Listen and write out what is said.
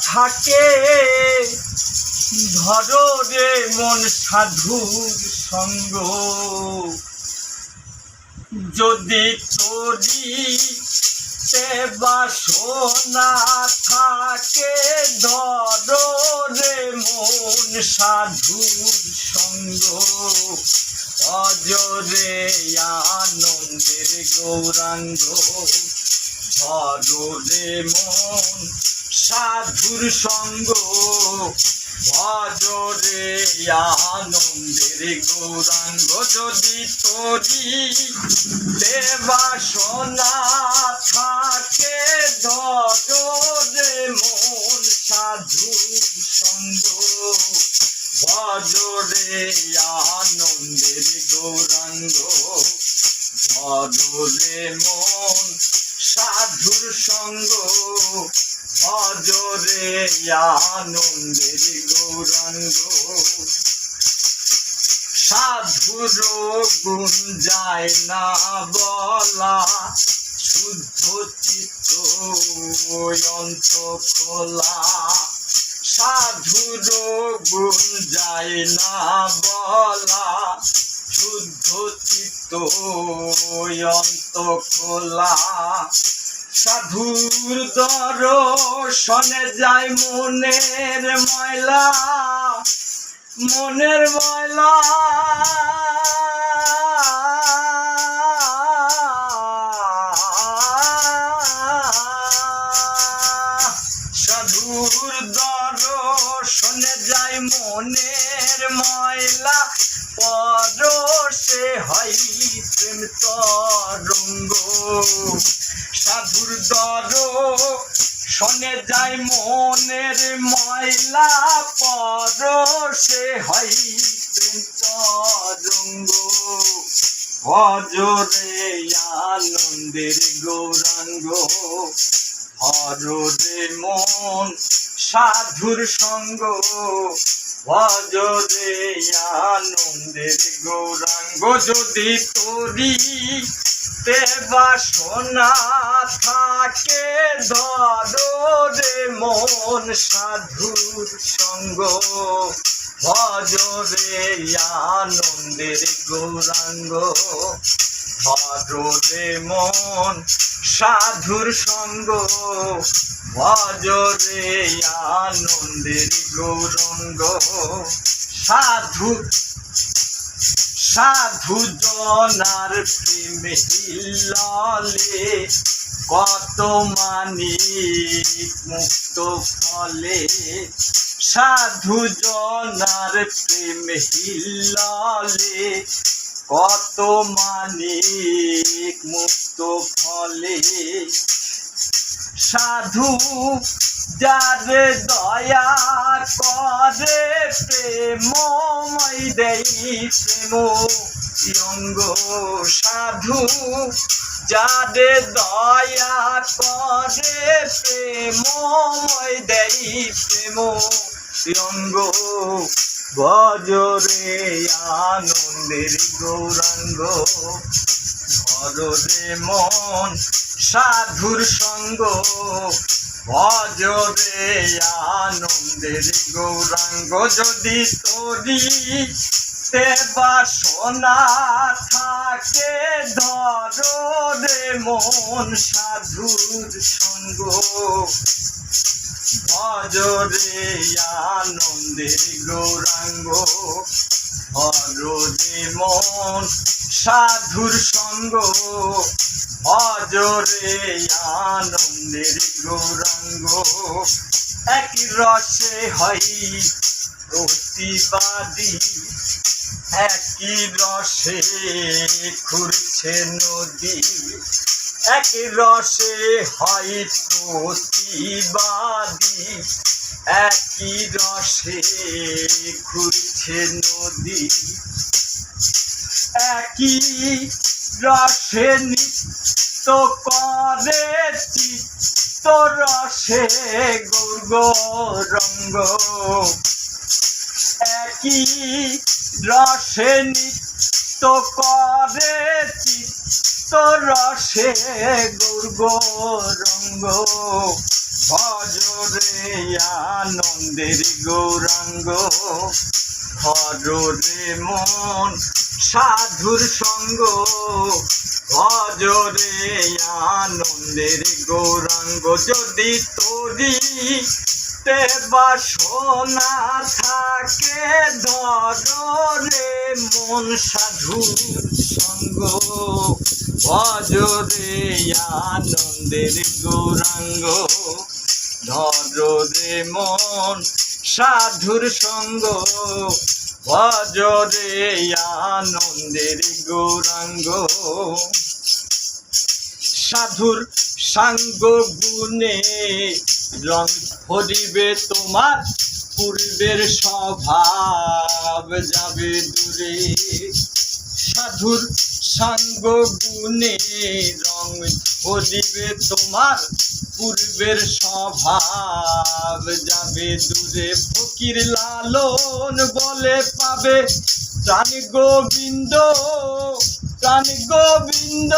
থাকে ধরো রে মন সাধুর সঙ্গ, যদি তোরি বাসনা থাকে ধরো রে মন সাধুর সঙ্গ, অজরে আনন্দের গৌরাঙ্গ ধরো রে মন সাধুর সঙ্গ, ভজরে আনন্দের গৌরাঙ্গ, যদি তোরি বাসনা থাকে ধরো রে মন সাধুর সঙ্গ, ভজরে আনন্দের গৌরাঙ্গ ধরো রে মন সাধুর সঙ্গ, ভজরে আনন্দের গৌরাঙ্গ। সাধুর গুণ যায় না বলা, শুদ্ধ চিত্ত অন্ত খোলা, সাধুর গুণ যায় না বলা, শুদ্ধ চিত্ত অন্ত খোলা, সাধুর দর্শনে যায় মনের ময়লা, মনের ময়লা, সাধুর দর্শনে যায় মনের ময়লা, পরশে হয় প্রেম তরঙ্গ, সাধুর দর্শনে যায় মনের ময়লা, পরশে হয় প্রেম তরঙ্গ, ভজরে আনন্দের গৌরাঙ্গ ধরো রে মন সাধুর সঙ্গ, ভজরে আনন্দের গৌরাঙ্গ, যদি তোরি বাসনা থাকে ধরো রে মন সাধুর সঙ্গ, ভজরে আনন্দের গৌরাঙ্গ ধরো রে মন সাধুর সঙ্গ, ভজরে আনন্দের গৌরাঙ্গ। সাধু সাধু জনার প্রেমে হিল্লালে কত মানিক মুক্ত ফলে, সাধু জনার প্রেমে হিল্লালে কত মানিক মুক্ত ফলে, সাধু যারে দয়া করে প্রেমময় দেই প্রেম অঙ্গ, সাধু যারে দয়া করে প্রেমময় দেই প্রেম অঙ্গ, ভজরে আনন্দের গৌরাঙ্গ ধরো রে মন সাধুর সঙ্গ, ভজরে আনন্দের গৌরাঙ্গ, যদি তোরি বাসনা থাকে ধরো রে মন সাধুর সঙ্গ, ভজরে আনন্দের গৌরাঙ্গ ধরো রে মন সাধুর সঙ্গ, ভজরে আনন্দের গৌরাঙ্গ। এক রসে হয় প্রতিবাদী, একই রসে ঘুরছে নদী, এক রসে হয় প্রতিবাদী, একই রসে ঘুরছে নদী, একই রসে নিত্য করে চিত্ত রসে গৌরঙ্গ, একই রসে নিত্য করে চিত্ত রসে গৌরঙ্গ, ভজরে আনন্দের গৌরাঙ্গ, ভজরে মন সাধুর সঙ্গ, ভজরে আনন্দের গৌরাঙ্গ। যদি তোরি তে বাসনা থাকে, ধরে মন সাধুর সঙ্গ, ভজরে আনন্দের গৌরাঙ্গ, ধরে মন সাধুর সঙ্গ, ভজরে আনন্দের গৌরাঙ্গ। সাধুর সাঙ্গ গুণে রং ভরিবে তোমার, পূর্বের স্বভাব যাবে দূরে। সাধুর সাঙ্গ গুণে রং ভরিবে তোমার, পূর্বের স্বভাব যাবে দূরে। ফকির লালন বলে পাবে প্রাণ গোবিন্দ, প্রাণ গোবিন্দ।